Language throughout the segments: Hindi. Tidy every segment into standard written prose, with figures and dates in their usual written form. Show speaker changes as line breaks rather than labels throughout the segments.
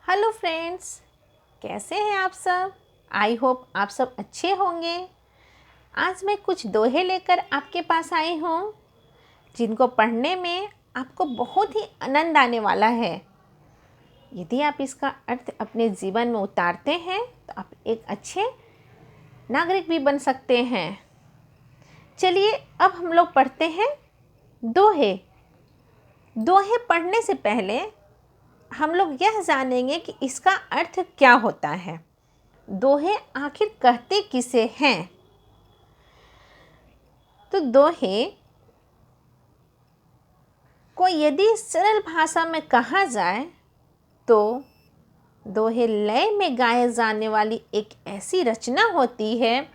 हेलो फ्रेंड्स, कैसे हैं आप सब। आई होप आप सब अच्छे होंगे। आज मैं कुछ दोहे लेकर आपके पास आई हूँ जिनको पढ़ने में आपको बहुत ही आनंद आने वाला है। यदि आप इसका अर्थ अपने जीवन में उतारते हैं तो आप एक अच्छे नागरिक भी बन सकते हैं। चलिए अब हम लोग पढ़ते हैं दोहे। दोहे पढ़ने से पहले हम लोग यह जानेंगे कि इसका अर्थ क्या होता है। दोहे आखिर कहते किसे हैं। तो दोहे को यदि सरल भाषा में कहा जाए तो दोहे लय में गाए जाने वाली एक ऐसी रचना होती है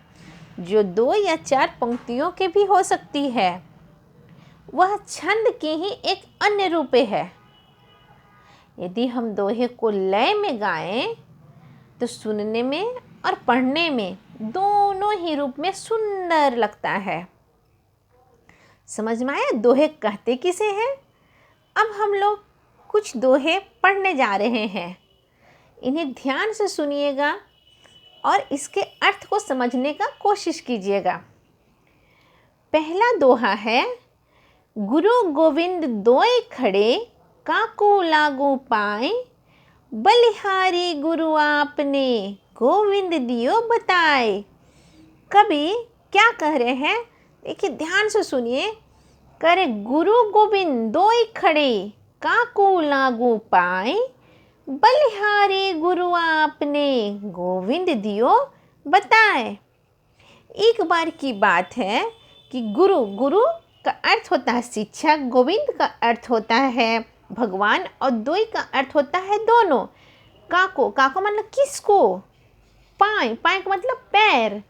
जो 2 या 4 पंक्तियों के भी हो सकती है। वह छंद की ही एक अन्य रूप है। यदि हम दोहे को लय में गाएं तो सुनने में और पढ़ने में दोनों ही रूप में सुंदर लगता है। समझ में आया दोहे कहते किसे हैं। अब हम लोग कुछ दोहे पढ़ने जा रहे हैं। इन्हें ध्यान से सुनिएगा और इसके अर्थ को समझने का कोशिश कीजिएगा। पहला दोहा है, गुरु गोविंद दोए खड़े काको लागू पाए, बलिहारी गुरु आपने गोविंद दियो बताए। कवि क्या कह रहे हैं, देखिए ध्यान से सुनिए। करे गुरु गोविंद दोई खड़े काको लागू पाए, बलिहारी गुरु आपने गोविंद दियो बताए। एक बार की बात है कि गुरु का अर्थ होता है शिक्षक, गोविंद का अर्थ होता है भगवान और दोई का अर्थ होता है दोनों। काको मतलब किसको, पाए का मतलब पैर,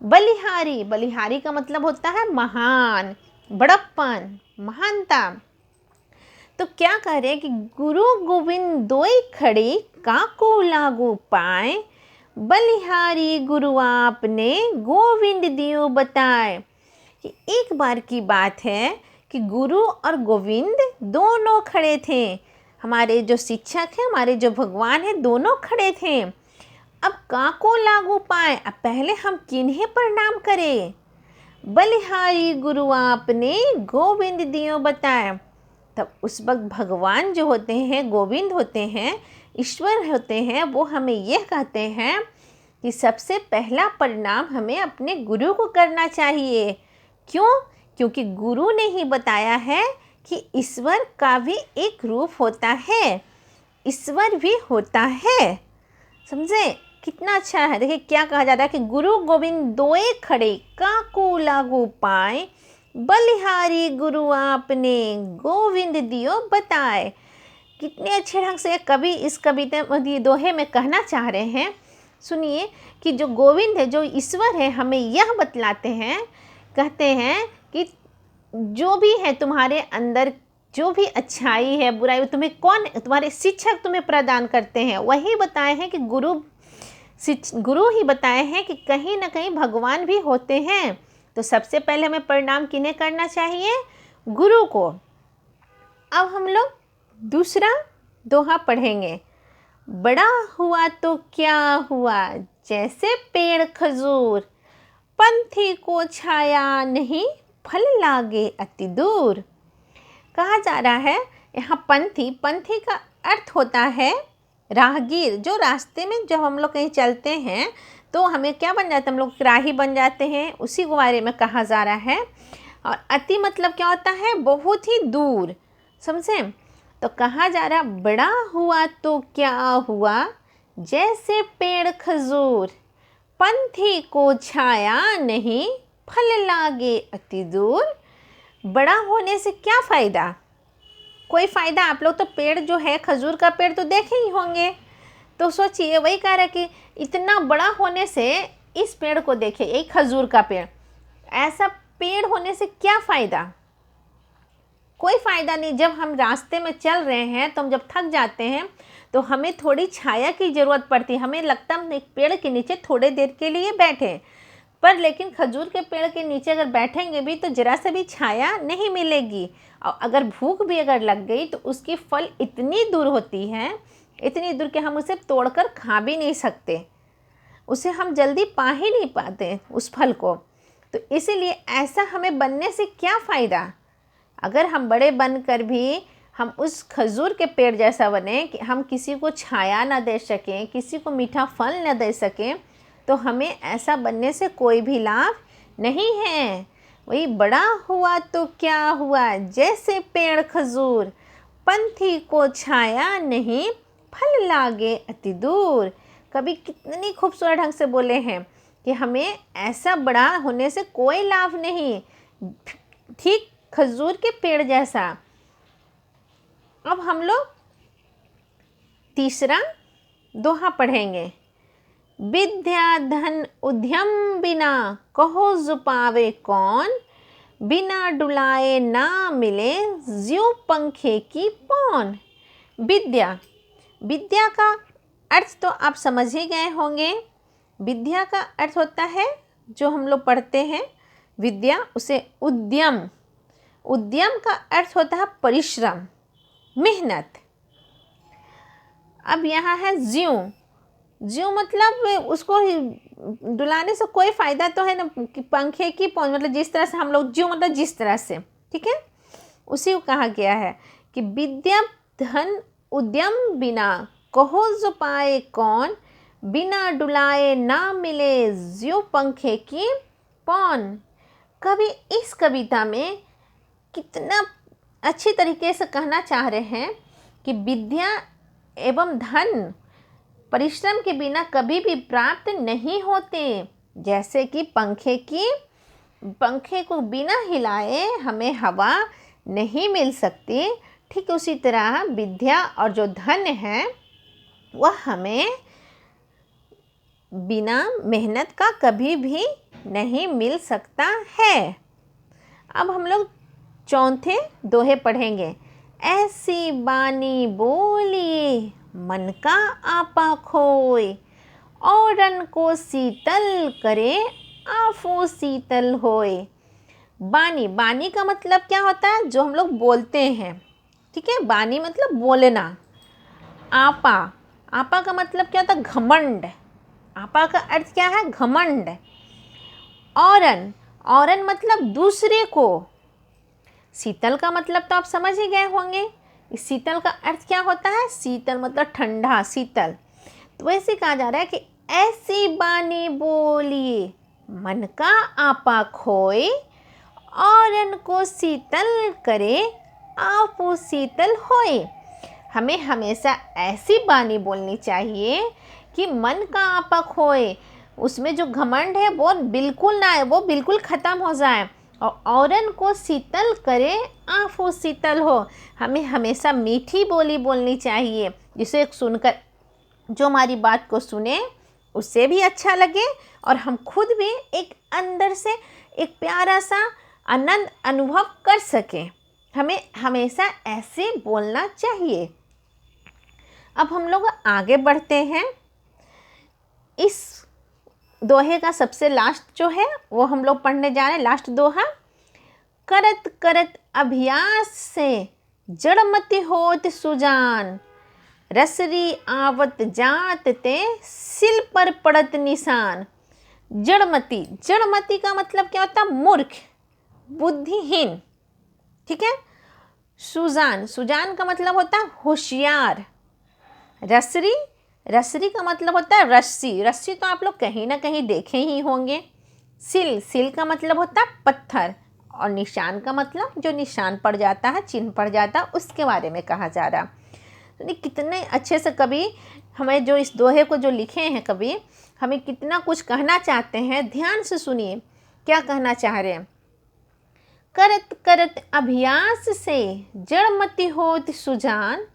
बलिहारी का मतलब होता है महान, बड़प्पन, महानता। तो क्या कह रहे हैं कि गुरु गोविंद दोई खड़े काको लागू पाए, बलिहारी गुरु आपने गोविंद दियो बताए। कि एक बार की बात है कि गुरु और गोविंद दोनों खड़े थे। हमारे जो शिक्षक हैं, हमारे जो भगवान हैं, दोनों खड़े थे। अब काको लागू पाए, अब पहले हम किन्हें प्रणाम करें। बलिहारी गुरु आपने गोविंद दियो बताए। तब उस वक्त भगवान जो होते हैं, गोविंद होते हैं, ईश्वर होते हैं, वो हमें यह कहते हैं कि सबसे पहला प्रणाम हमें अपने गुरु को करना चाहिए। क्यों? क्योंकि गुरु ने ही बताया है कि ईश्वर का भी एक रूप होता है, ईश्वर भी होता है। समझे कितना अच्छा है। देखिए क्या कहा जाता है कि गुरु गोविंद दोए खड़े काको लागू पाए, बलिहारी गुरु आपने गोविंद दियो बताए। कितने अच्छे ढंग से कवि इस कविता दोहे में कहना चाह रहे हैं। सुनिए कि जो गोविंद है, जो ईश्वर है, हमें यह बतलाते हैं, कहते हैं कि जो भी है तुम्हारे अंदर, जो भी अच्छाई है बुराई, तुम्हें कौन, तुम्हारे शिक्षक तुम्हें प्रदान करते हैं। वही बताए हैं कि गुरु ही बताए हैं कि कहीं ना कहीं भगवान भी होते हैं। तो सबसे पहले हमें प्रणाम किन्हें करना चाहिए, गुरु को। अब हम लोग दूसरा दोहा पढ़ेंगे। बड़ा हुआ तो क्या हुआ जैसे पेड़ खजूर, पंथी को छाया नहीं फल लागे अति दूर। कहा जा रहा है यहाँ पंथी का अर्थ होता है राहगीर। जो रास्ते में जब हम लोग कहीं चलते हैं तो हमें क्या बन जाता है, हम लोग राही बन जाते हैं, उसी के बारे में कहा जा रहा है। और अति मतलब क्या होता है, बहुत ही दूर। समझे। तो कहा जा रहा बड़ा हुआ तो क्या हुआ जैसे पेड़ खजूर, पंथी को छाया नहीं फल लागे अति दूर। बड़ा होने से क्या फ़ायदा, कोई फ़ायदा। आप लोग तो पेड़ जो है खजूर का पेड़ तो देखे ही होंगे। तो सोचिए वही कह रहा है कि इतना बड़ा होने से, इस पेड़ को देखिए, एक खजूर का पेड़, ऐसा पेड़ होने से क्या फ़ायदा, कोई फ़ायदा नहीं। जब हम रास्ते में चल रहे हैं तो हम जब थक जाते हैं तो हमें थोड़ी छाया की ज़रूरत पड़ती है। हमें लगता है हम एक पेड़ के नीचे थोड़े देर के लिए बैठे, पर लेकिन खजूर के पेड़ के नीचे अगर बैठेंगे भी तो ज़रा से भी छाया नहीं मिलेगी। और अगर भूख भी अगर लग गई तो उसकी फल इतनी दूर होती है, इतनी दूर के हम उसे तोड़कर खा भी नहीं सकते, उसे हम जल्दी पा ही नहीं पाते उस फल को। तो इसीलिए ऐसा हमें बनने से क्या फ़ायदा। अगर हम बड़े बनकर भी हम उस खजूर के पेड़ जैसा बने कि हम किसी को छाया ना दे सकें, किसी को मीठा फल न दे सकें, तो हमें ऐसा बनने से कोई भी लाभ नहीं है। वही बड़ा हुआ तो क्या हुआ, जैसे पेड़ खजूर, पंथी को छाया नहीं, फल लागे अति दूर। कभी कितनी खूबसूरत ढंग से बोले हैं कि हमें ऐसा बड़ा होने से कोई लाभ नहीं, ठीक खजूर के पेड़ जैसा। अब हम लोग तीसरा दोहा पढ़ेंगे। विद्या धन उद्यम बिना, कहो जुपावे कौन, बिना डुलाए ना मिले, ज्यों पंखे की पौन। विद्या, विद्या का अर्थ तो आप समझ ही गए होंगे। विद्या का अर्थ होता है जो हम लोग पढ़ते हैं विद्या, उसे उद्यम, उद्यम का अर्थ होता है परिश्रम, मेहनत। अब यहाँ है ज्यों, ज्यों मतलब उसको डुलाने से कोई फ़ायदा तो है ना, कि पंखे की पौंछ, मतलब जिस तरह से हम लोग, ज्यों मतलब जिस तरह से, ठीक है, उसी को कहा गया है कि विद्या धन उद्यम बिना, कहो जो पाए कौन, बिना डुलाए ना मिले, ज्यों पंखे की पौन। कवि इस कविता में कितना अच्छी तरीके से कहना चाह रहे हैं कि विद्या एवं धन परिश्रम के बिना कभी भी प्राप्त नहीं होते। जैसे कि पंखे को बिना हिलाए हमें हवा नहीं मिल सकती, ठीक उसी तरह विद्या और जो धन है वह हमें बिना मेहनत का कभी भी नहीं मिल सकता है। अब हम लोग चौथे दोहे पढ़ेंगे। ऐसी बानी बोली, मन का आपा खोए, औरन को शीतल करे, आफो शीतल होए। बानी, बानी का मतलब क्या होता है, जो हम लोग बोलते हैं, ठीक है, बानी मतलब बोलना। आपा, आपा का मतलब क्या होता है, घमंड। आपा का अर्थ क्या है, घमंड। औरन, औरन मतलब दूसरे को। शीतल का मतलब तो आप समझ ही गए होंगे, इस शीतल का अर्थ क्या होता है, शीतल मतलब ठंडा, शीतल। तो वैसे कहा जा रहा है कि ऐसी बानी बोलिए, मन का आपा खोए, औरन को शीतल करे, आपो शीतल होए। हमें हमेशा ऐसी बानी बोलनी चाहिए कि मन का आपा खोए, उसमें जो घमंड है वो बिल्कुल ना है, वो बिल्कुल ख़त्म हो जाए, और औरन को शीतल करे, आफो शीतल हो। हमें हमेशा मीठी बोली बोलनी चाहिए, जिसे सुनकर जो हमारी बात को सुने उससे भी अच्छा लगे, और हम खुद भी एक अंदर से एक प्यारा सा आनंद अनुभव कर सकें। हमें हमेशा ऐसे बोलना चाहिए। अब हम लोग आगे बढ़ते हैं। इस दोहे का सबसे लास्ट जो है वो हम लोग पढ़ने जा रहे हैं, लास्ट दोहा। करत करत अभ्यास से, जड़मति होत सुजान, रसरी आवत जात ते, सिल पर पड़त निशान। जड़मति, जड़मति का मतलब क्या होता है, मूर्ख, बुद्धिहीन, ठीक है। सुजान, सुजान का मतलब होता है होशियार। रसरी, रसरी का मतलब होता है रस्सी, रस्सी तो आप लोग कहीं ना कहीं देखे ही होंगे। सिल, सिल का मतलब होता है पत्थर, और निशान का मतलब जो निशान पड़ जाता है, चिन्ह पड़ जाता है, उसके बारे में कहा जा रहा। तो कितने अच्छे से कवि हमें जो इस दोहे को जो लिखे हैं कवि, हमें कितना कुछ कहना चाहते हैं। ध्यान से सुनिए क्या कहना चाह रहे हैं। करत करत अभ्यास से, जड़मति होत सुजान,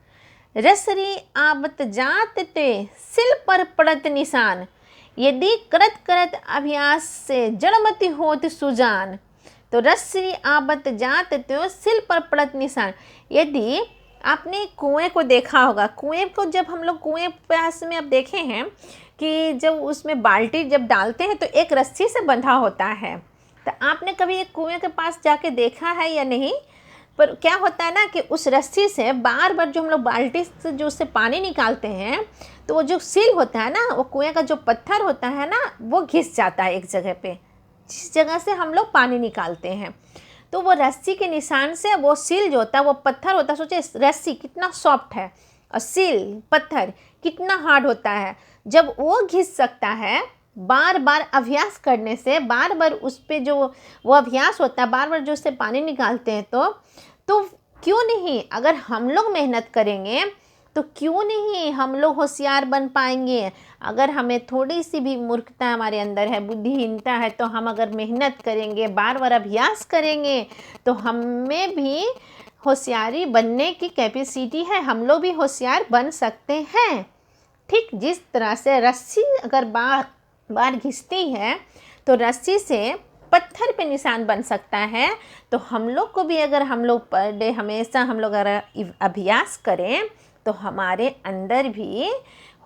रसरी आवत जात ते, सिल पर पड़त निशान। यदि करत करत अभ्यास से जड़मति होत सुजान, तो रसरी आवत जात ते, सिल पर पड़त निशान। यदि आपने कुएं को देखा होगा, कुएं को जब हम लोग कुएं पास में अब देखे हैं कि जब उसमें बाल्टी जब डालते हैं तो एक रस्सी से बंधा होता है। तो आपने कभी एक कुएं के पास जाके देखा है या नहीं? पर क्या होता है ना कि उस रस्सी से बार बार जो हम लोग बाल्टी से जो उससे पानी निकालते हैं, तो वो जो सील होता है ना, वो कुएं का जो पत्थर होता है ना, वो घिस जाता है एक जगह पे, जिस जगह से हम लोग पानी निकालते हैं। तो वो रस्सी के निशान से वो सील जो होता है, वो पत्थर होता है, सोचे रस्सी कितना सॉफ्ट है और सील पत्थर कितना हार्ड होता है। जब वो घिस सकता है बार बार अभ्यास करने से, बार बार उस पर जो वो अभ्यास होता है, बार बार जो उससे पानी निकालते हैं, तो क्यों नहीं, अगर हम लोग मेहनत करेंगे तो क्यों नहीं हम लोग होशियार बन पाएंगे। अगर हमें थोड़ी सी भी मूर्खता हमारे अंदर है, बुद्धिहीनता है, तो हम अगर मेहनत करेंगे, बार बार अभ्यास करेंगे, तो हमें भी होशियारी बनने की कैपेसिटी है, हम लोग भी होशियार बन सकते हैं। ठीक जिस तरह से रस्सी अगर बार बार घिसती है तो रस्सी से पत्थर पे निशान बन सकता है, तो हम लोग को भी अगर हम लोग पर डे हमेशा हम लोग अगर अभ्यास करें तो हमारे अंदर भी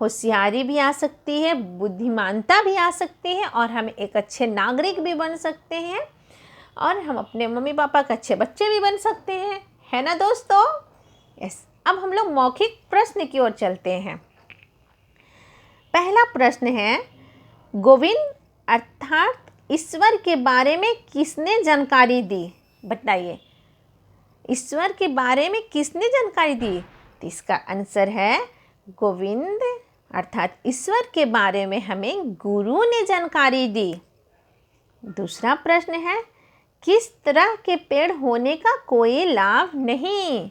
होशियारी भी आ सकती है, बुद्धिमानता भी आ सकती है, और हम एक अच्छे नागरिक भी बन सकते हैं, और हम अपने मम्मी पापा के अच्छे बच्चे भी बन सकते हैं, है ना दोस्तों। यस, अब हम लोग मौखिक प्रश्न की ओर चलते हैं। पहला प्रश्न है, गोविंद अर्थात ईश्वर के बारे में किसने जानकारी दी? बताइए, ईश्वर के बारे में किसने जानकारी दी? तो इसका आंसर है गोविंद अर्थात ईश्वर के बारे में हमें गुरु ने जानकारी दी। दूसरा प्रश्न है, किस तरह के पेड़ होने का कोई लाभ नहीं?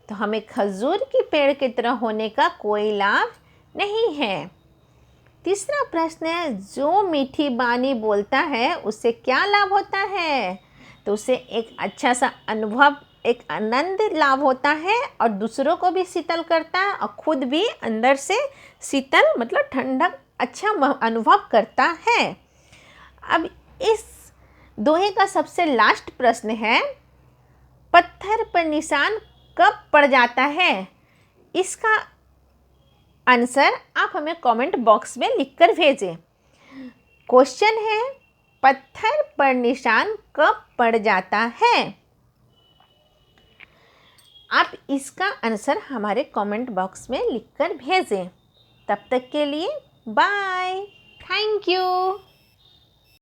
तो हमें खजूर के पेड़ की तरह होने का कोई लाभ नहीं है। तीसरा प्रश्न है, जो मीठी बानी बोलता है उससे क्या लाभ होता है? तो उसे एक अच्छा सा अनुभव, एक आनंद लाभ होता है, और दूसरों को भी शीतल करता है, और खुद भी अंदर से शीतल मतलब ठंडक अच्छा अनुभव करता है। अब इस दोहे का सबसे लास्ट प्रश्न है, पत्थर पर निशान कब पड़ जाता है? इसका आंसर आप हमें कमेंट बॉक्स में लिखकर भेजें। क्वेश्चन है, पत्थर पर निशान कब पड़ जाता है? आप इसका आंसर हमारे कमेंट बॉक्स में लिखकर भेजें। तब तक के लिए बाय, थैंक यू।